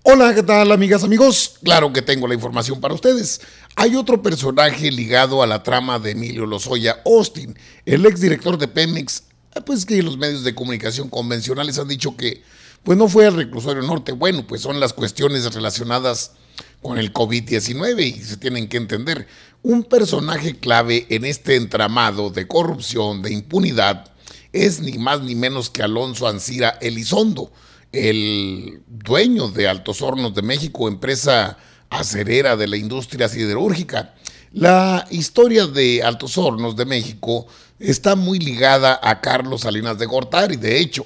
Hola, ¿qué tal, amigas, amigos? Claro que tengo la información para ustedes. Hay otro personaje ligado a la trama de Emilio Lozoya Austin, el exdirector de Pemex, pues que los medios de comunicación convencionales han dicho que pues no fue al reclusorio norte. Bueno, pues son las cuestiones relacionadas con el COVID-19 y se tienen que entender. Un personaje clave en este entramado de corrupción, de impunidad, es ni más ni menos que Alonso Ancira Elizondo, el dueño de Altos Hornos de México, empresa acerera de la industria siderúrgica. La historia de Altos Hornos de México está muy ligada a Carlos Salinas de Gortari. De hecho,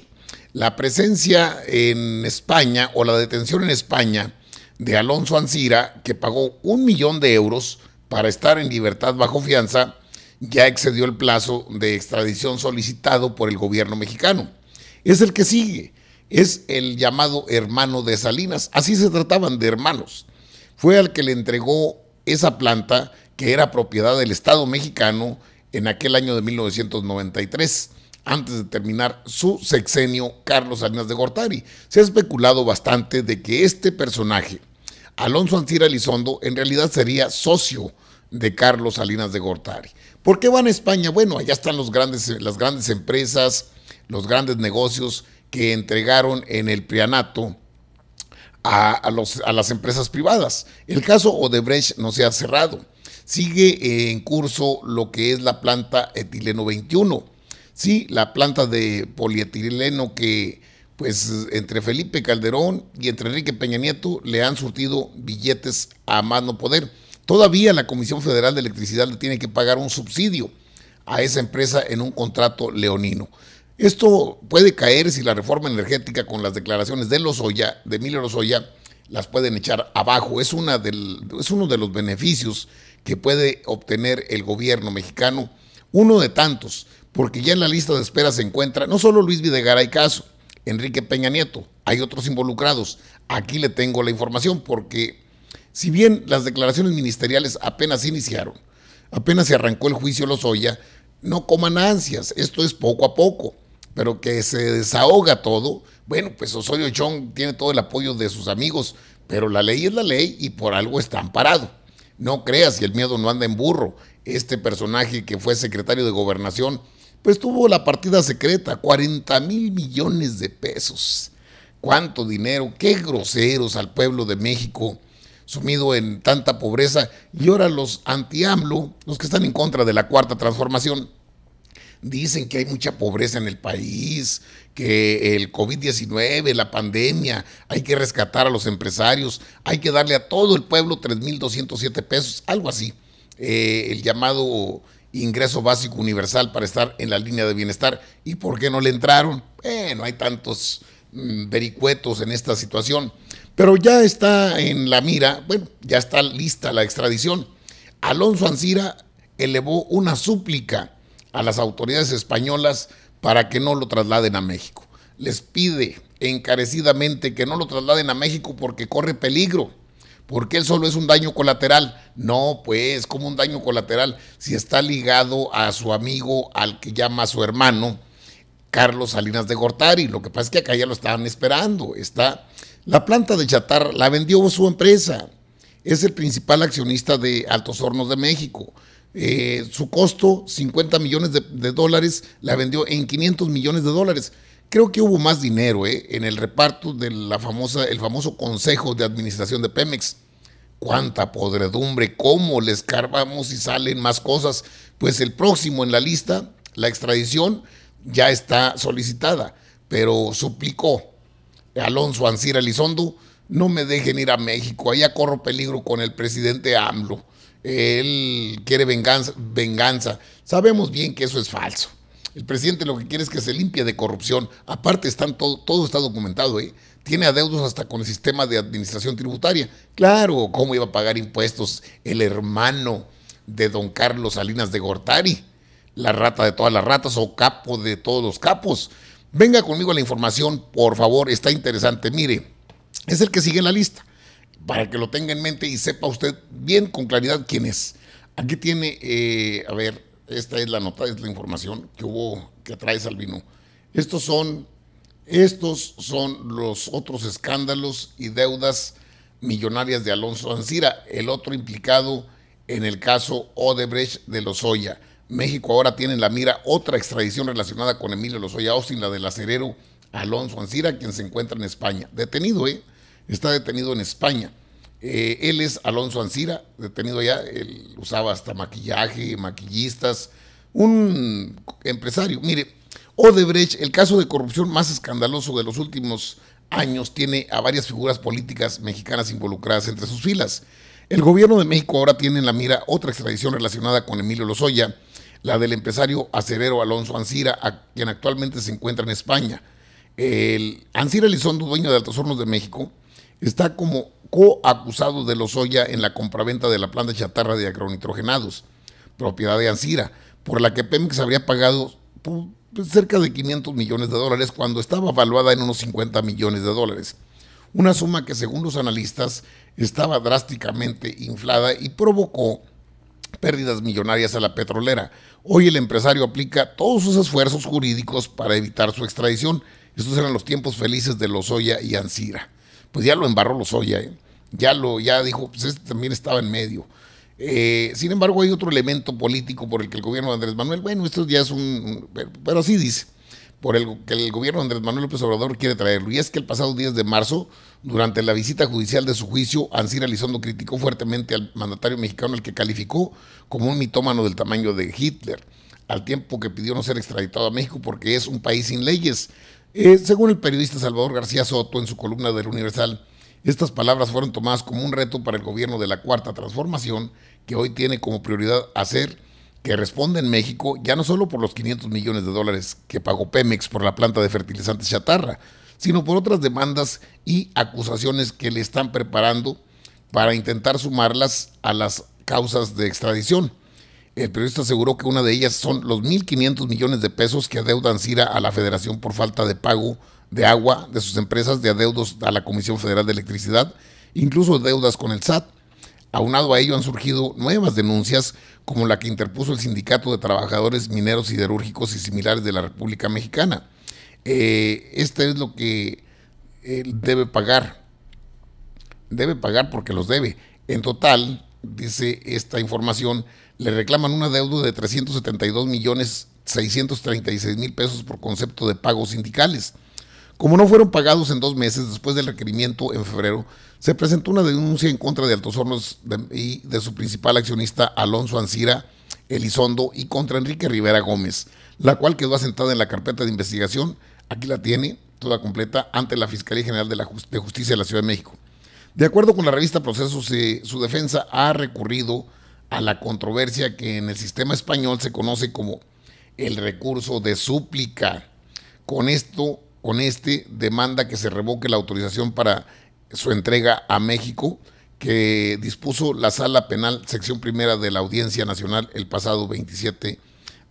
la presencia en España o la detención en España de Alonso Ancira, que pagó 1 millón de euros para estar en libertad bajo fianza, ya excedió el plazo de extradición solicitado por el gobierno mexicano. Es el que sigue, es el llamado hermano de Salinas, así se trataban de hermanos. Fue al que le entregó esa planta que era propiedad del Estado mexicano en aquel año de 1993, antes de terminar su sexenio Carlos Salinas de Gortari. Se ha especulado bastante de que este personaje, Alonso Ancira Elizondo, en realidad sería socio de Carlos Salinas de Gortari. ¿Por qué van a España? Bueno, allá están las grandes empresas, los grandes negocios que entregaron en el Prianato a las empresas privadas. El caso Odebrecht no se ha cerrado. Sigue en curso lo que es la planta etileno 21. Sí, la planta de polietileno que pues entre Felipe Calderón y entre Enrique Peña Nieto le han surtido billetes a más no poder. Todavía la Comisión Federal de Electricidad le tiene que pagar un subsidio a esa empresa en un contrato leonino. Esto puede caer si la reforma energética con las declaraciones de Lozoya, de Emilio Lozoya, las pueden echar abajo. Es uno de los beneficios que puede obtener el gobierno mexicano, uno de tantos, porque ya en la lista de espera se encuentra no solo Luis Videgaray Caso, Enrique Peña Nieto, hay otros involucrados. Aquí le tengo la información porque si bien las declaraciones ministeriales apenas iniciaron, apenas se arrancó el juicio Lozoya, no coman ansias, esto es poco a poco, pero que se desahoga todo. Bueno, pues Osorio Chong tiene todo el apoyo de sus amigos, pero la ley es la ley y por algo está amparado. No creas, si el miedo no anda en burro. Este personaje que fue secretario de Gobernación, pues tuvo la partida secreta, 40,000 millones de pesos. ¿Cuánto dinero? Qué groseros al pueblo de México, sumido en tanta pobreza. Y ahora los anti-AMLO, los que están en contra de la cuarta transformación, dicen que hay mucha pobreza en el país, que el COVID-19, la pandemia, hay que rescatar a los empresarios, hay que darle a todo el pueblo 3,207 pesos, algo así. El llamado ingreso básico universal para estar en la línea de bienestar. ¿Y por qué no le entraron? Bueno, hay tantos vericuetos en esta situación, pero ya está en la mira, bueno, ya está lista la extradición. Alonso Ancira elevó una súplica a las autoridades españolas para que no lo trasladen a México. Les pide encarecidamente que no lo trasladen a México porque corre peligro, porque él solo es un daño colateral. No, pues, como un daño colateral si está ligado a su amigo, al que llama a su hermano, Carlos Salinas de Gortari. Lo que pasa es que acá ya lo estaban esperando. Está la planta de chatarra, la vendió su empresa. Es el principal accionista de Altos Hornos de México. Su costo, 50 millones de dólares, la vendió en 500 millones de dólares. Creo que hubo más dinero en el reparto de el famoso Consejo de Administración de Pemex. Cuánta podredumbre, cómo le escarbamos y salen más cosas. Pues el próximo en la lista, la extradición, ya está solicitada, pero suplicó Alonso Ancira Elizondo: no me dejen ir a México, allá corro peligro con el presidente AMLO. Él quiere venganza. Sabemos bien que eso es falso. El presidente lo que quiere es que se limpie de corrupción. Aparte, todo está documentado. Tiene adeudos hasta con el sistema de administración tributaria. Claro, ¿cómo iba a pagar impuestos el hermano de don Carlos Salinas de Gortari? La rata de todas las ratas o capo de todos los capos. Venga conmigo a la información, por favor, está interesante. Mire, es el que sigue en la lista, para que lo tenga en mente y sepa usted bien con claridad quién es. Aquí tiene, a ver, esta es la nota, es la información que trae Salvino. Estos son Estos son los otros escándalos y deudas millonarias de Alonso Ancira, el otro implicado en el caso Odebrecht de Lozoya. México ahora tiene en la mira otra extradición relacionada con Emilio Lozoya Austin, la del acerero Alonso Ancira, quien se encuentra en España. Detenido, está detenido en España. Él es Alonso Ancira, detenido ya, él usaba hasta maquillaje, maquillistas, un empresario. Mire, Odebrecht, el caso de corrupción más escandaloso de los últimos años, tiene a varias figuras políticas mexicanas involucradas entre sus filas. El gobierno de México ahora tiene en la mira otra extradición relacionada con Emilio Lozoya, la del empresario acerero Alonso Ancira, quien actualmente se encuentra en España. El Ancira Elizondo, dueño de Altos Hornos de México, está como coacusado de Lozoya en la compraventa de la planta chatarra de agronitrogenados, propiedad de Ancira, por la que Pemex habría pagado cerca de 500 millones de dólares cuando estaba valuada en unos 50 millones de dólares. Una suma que, según los analistas, estaba drásticamente inflada y provocó pérdidas millonarias a la petrolera. Hoy el empresario aplica todos sus esfuerzos jurídicos para evitar su extradición. Estos eran los tiempos felices de Lozoya y Ancira. Pues ya lo embarró Lozoya, ya dijo, pues este también estaba en medio. Sin embargo, hay otro elemento político por el que el gobierno de Andrés Manuel, bueno, esto ya es pero así dice, por el que el gobierno de Andrés Manuel López Obrador quiere traerlo. Y es que el pasado 10 de marzo, durante la visita judicial de su juicio, Ancira Elizondo criticó fuertemente al mandatario mexicano, al que calificó como un mitómano del tamaño de Hitler, al tiempo que pidió no ser extraditado a México porque es un país sin leyes. Según el periodista Salvador García Soto en su columna del Universal, estas palabras fueron tomadas como un reto para el gobierno de la Cuarta Transformación, que hoy tiene como prioridad hacer que responda en México, ya no solo por los 500 millones de dólares que pagó Pemex por la planta de fertilizantes chatarra, sino por otras demandas y acusaciones que le están preparando para intentar sumarlas a las causas de extradición. El periodista aseguró que una de ellas son los 1.500 millones de pesos que adeuda Ancira a la Federación por falta de pago de agua de sus empresas, de adeudos a la Comisión Federal de Electricidad, incluso deudas con el SAT. Aunado a ello han surgido nuevas denuncias, como la que interpuso el Sindicato de Trabajadores Mineros, Siderúrgicos y similares de la República Mexicana. Este es lo que él debe pagar porque los debe. En total, dice esta información, le reclaman un adeudo de 372.636.000 pesos por concepto de pagos sindicales. Como no fueron pagados en 2 meses después del requerimiento en febrero, se presentó una denuncia en contra de Altos Hornos y de su principal accionista Alonso Ancira Elizondo y contra Enrique Rivera Gómez, la cual quedó asentada en la carpeta de investigación, aquí la tiene toda completa, ante la Fiscalía General de Justicia de la Ciudad de México. De acuerdo con la revista Procesos, su defensa ha recurrido a la controversia que en el sistema español se conoce como el recurso de súplica. Con este demanda que se revoque la autorización para su entrega a México, que dispuso la Sala Penal Sección Primera de la Audiencia Nacional el pasado 27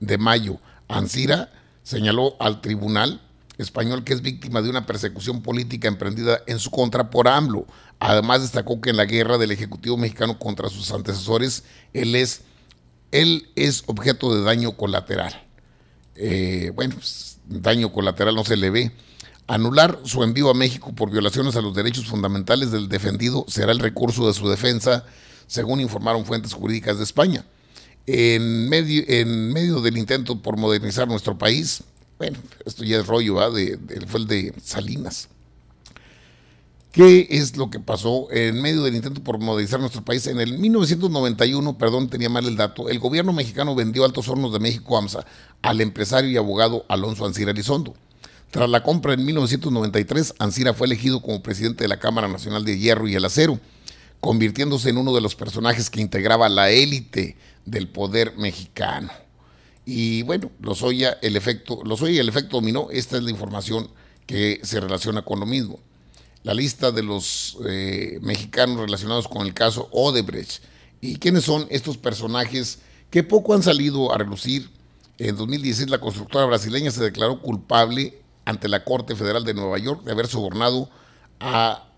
de mayo. Ancira señaló al tribunal español que es víctima de una persecución política emprendida en su contra por AMLO. Además destacó que en la guerra del Ejecutivo mexicano contra sus antecesores, él es objeto de daño colateral. Pues, daño colateral no se le ve. Anular su envío a México por violaciones a los derechos fundamentales del defendido será el recurso de su defensa, según informaron fuentes jurídicas de España. En medio del intento por modernizar nuestro país, bueno, esto ya es rollo, fue el de Salinas. ¿Qué es lo que pasó en medio del intento por modernizar nuestro país? En el 1991, perdón, tenía mal el dato, el gobierno mexicano vendió Altos Hornos de México AMSA al empresario y abogado Alonso Ancira Elizondo. Tras la compra en 1993, Ancira fue elegido como presidente de la Cámara Nacional de Hierro y el Acero, convirtiéndose en uno de los personajes que integraba la élite del poder mexicano. Y bueno, Lozoya y el efecto dominó. Esta es la información que se relaciona con lo mismo. La lista de los mexicanos relacionados con el caso Odebrecht. ¿Y quiénes son estos personajes que poco han salido a relucir? En 2016 la constructora brasileña se declaró culpable ante la Corte Federal de Nueva York de haber sobornado a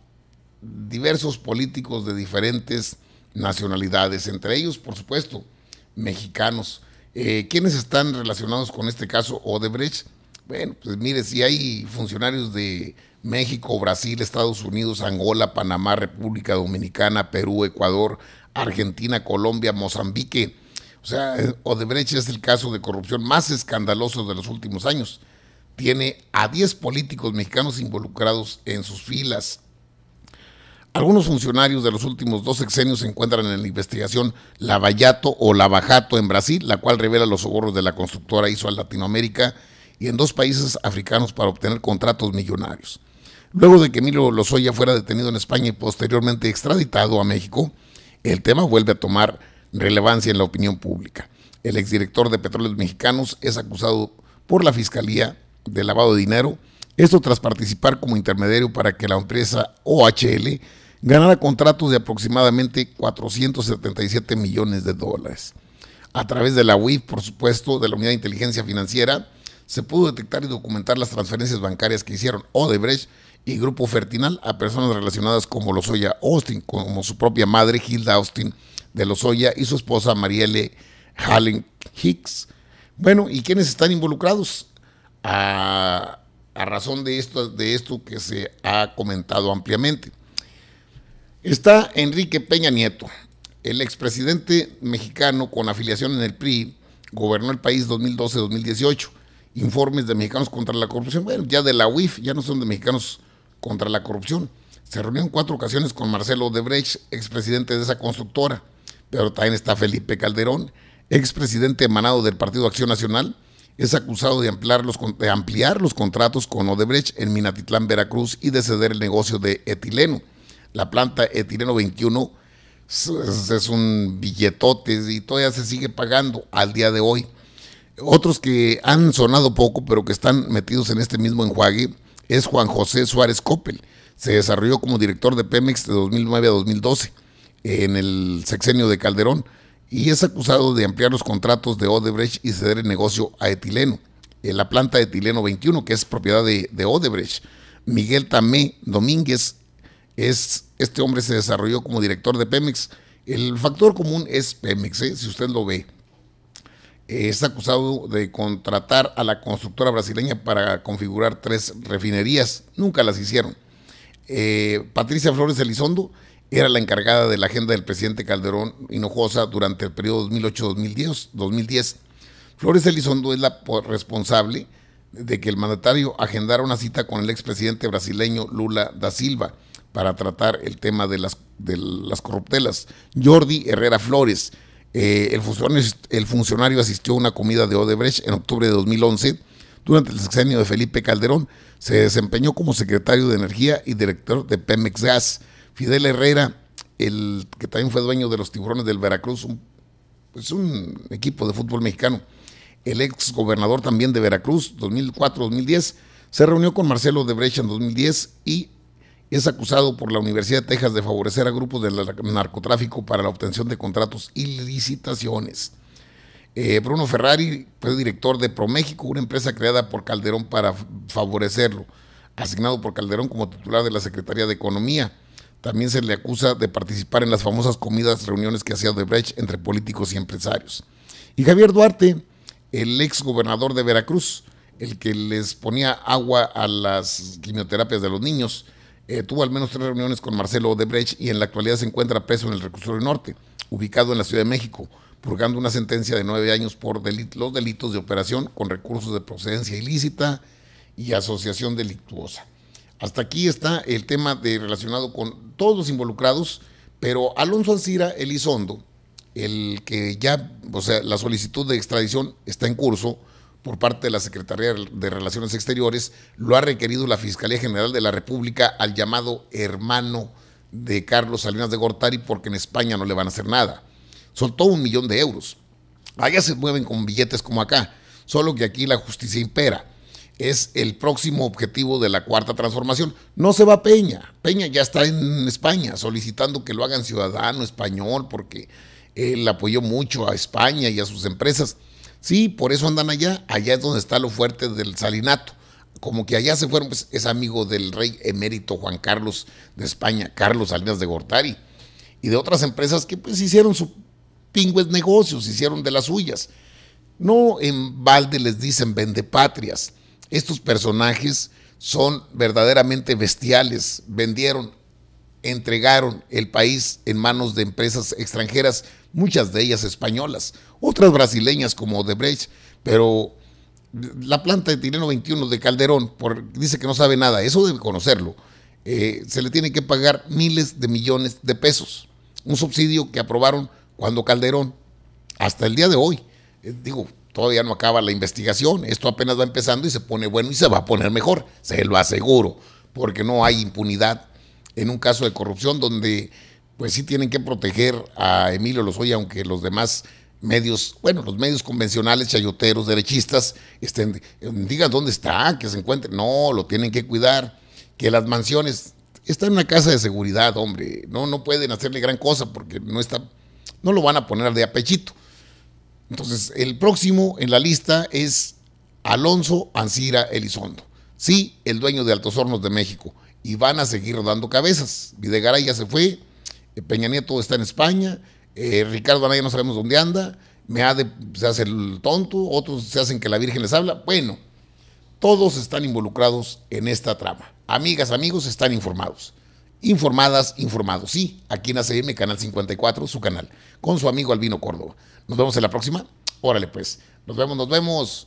diversos políticos de diferentes nacionalidades, entre ellos, por supuesto, mexicanos. ¿Quiénes están relacionados con este caso Odebrecht? Bueno, pues mire, si hay funcionarios de México, Brasil, Estados Unidos, Angola, Panamá, República Dominicana, Perú, Ecuador, Argentina, Colombia, Mozambique. O sea, Odebrecht es el caso de corrupción más escandaloso de los últimos años. Tiene a 10 políticos mexicanos involucrados en sus filas. Algunos funcionarios de los últimos 2 sexenios se encuentran en la investigación Lavallato o Lavajato en Brasil, la cual revela los sobornos de la constructora ISO a Latinoamérica y en 2 países africanos para obtener contratos millonarios. Luego de que Emilio Lozoya fuera detenido en España y posteriormente extraditado a México, el tema vuelve a tomar relevancia en la opinión pública. El exdirector de Petróleos Mexicanos es acusado por la Fiscalía de lavado de dinero, esto tras participar como intermediario para que la empresa OHL ganara contratos de aproximadamente 477 millones de dólares. A través de la UIF, por supuesto, de la Unidad de Inteligencia Financiera, se pudo detectar y documentar las transferencias bancarias que hicieron Odebrecht y Grupo Fertinal a personas relacionadas como Lozoya Austin, como su propia madre Hilda Austin de Lozoya y su esposa Marielle Hallen Hicks. Bueno, ¿y quiénes están involucrados? A razón de esto que se ha comentado ampliamente. Está Enrique Peña Nieto, el expresidente mexicano con afiliación en el PRI, gobernó el país 2012-2018. Informes de Mexicanos contra la Corrupción, bueno, ya de la UIF, ya no son de Mexicanos contra la Corrupción. Se reunió en 4 ocasiones con Marcelo Odebrecht, expresidente de esa constructora, pero también está Felipe Calderón, expresidente emanado del Partido Acción Nacional, es acusado de ampliar los contratos con Odebrecht en Minatitlán, Veracruz, y de ceder el negocio de etileno. La planta Etileno 21 es un billetote y todavía se sigue pagando al día de hoy. Otros que han sonado poco, pero que están metidos en este mismo enjuague, es Juan José Suárez Coppel. Se desarrolló como director de Pemex de 2009 a 2012, en el sexenio de Calderón, y es acusado de ampliar los contratos de Odebrecht y ceder el negocio a etileno. En la planta de Etileno 21, que es propiedad de Odebrecht. Miguel Tamé Domínguez, este hombre se desarrolló como director de Pemex. El factor común es Pemex, si usted lo ve. Es acusado de contratar a la constructora brasileña para configurar 3 refinerías. Nunca las hicieron. Patricia Flores Elizondo era la encargada de la agenda del presidente Calderón Hinojosa durante el periodo 2008-2010. Flores Elizondo es la responsable de que el mandatario agendara una cita con el expresidente brasileño Lula da Silva para tratar el tema de las corruptelas. Jordi Herrera Flores, el funcionario asistió a una comida de Odebrecht en octubre de 2011 durante el sexenio de Felipe Calderón. Se desempeñó como secretario de Energía y director de Pemex Gas. Fidel Herrera, el que también fue dueño de los Tiburones del Veracruz, un equipo de fútbol mexicano. El ex gobernador también de Veracruz, 2004-2010, se reunió con Marcelo Odebrecht en 2010 y es acusado por la Universidad de Texas de favorecer a grupos del narcotráfico para la obtención de contratos y licitaciones. Bruno Ferrari fue director de ProMéxico, una empresa creada por Calderón para favorecerlo, asignado por Calderón como titular de la Secretaría de Economía. También se le acusa de participar en las famosas reuniones que hacía Odebrecht entre políticos y empresarios. Y Javier Duarte, el ex gobernador de Veracruz, el que les ponía agua a las quimioterapias de los niños, tuvo al menos 3 reuniones con Marcelo Odebrecht y en la actualidad se encuentra preso en el Reclusorio Norte, ubicado en la Ciudad de México, purgando una sentencia de 9 años por los delitos de operación con recursos de procedencia ilícita y asociación delictuosa. Hasta aquí está el tema relacionado con todos los involucrados, pero Alonso Ancira Elizondo, el que ya, la solicitud de extradición está en curso por parte de la Secretaría de Relaciones Exteriores, lo ha requerido la Fiscalía General de la República al llamado hermano de Carlos Salinas de Gortari, porque en España no le van a hacer nada. Soltó 1 millón de euros. Allá se mueven con billetes como acá, solo que aquí la justicia impera. Es el próximo objetivo de la Cuarta Transformación. No se va Peña. Peña ya está en España solicitando que lo hagan ciudadano español porque él apoyó mucho a España y a sus empresas. Sí, por eso andan allá. Allá es donde está lo fuerte del salinato. Como que allá se fueron, pues es amigo del rey emérito Juan Carlos de España, Carlos Salinas de Gortari, y de otras empresas que pues hicieron su pingües negocios, hicieron de las suyas. No en balde les dicen vendepatrias. Estos personajes son verdaderamente bestiales. Vendieron, entregaron el país en manos de empresas extranjeras, muchas de ellas españolas, otras brasileñas como Odebrecht, pero la planta de Tireno 21 de Calderón dice que no sabe nada, eso debe conocerlo. Se le tiene que pagar miles de millones de pesos, un subsidio que aprobaron cuando Calderón, hasta el día de hoy, todavía no acaba la investigación, esto apenas va empezando y se pone bueno y se va a poner mejor, se lo aseguro, porque no hay impunidad en un caso de corrupción donde pues sí tienen que proteger a Emilio Lozoya, aunque los demás medios, bueno, los medios convencionales, chayoteros, derechistas, digan dónde está, que se encuentre. No, lo tienen que cuidar, que las mansiones, está en una casa de seguridad, hombre, no pueden hacerle gran cosa porque no lo van a poner de a pechito. Entonces, el próximo en la lista es Alonso Ancira Elizondo, sí, el dueño de Altos Hornos de México, y van a seguir dando cabezas. Videgaray ya se fue, Peña Nieto está en España, Ricardo Anaya no sabemos dónde anda, Meade se hace el tonto, otros se hacen que la Virgen les habla. Bueno, todos están involucrados en esta trama. Amigas, amigos, están informados. Informadas, informados. Sí, aquí en ACM, Canal 54, su canal, con su amigo Albino Córdoba. Nos vemos en la próxima. Órale pues, nos vemos.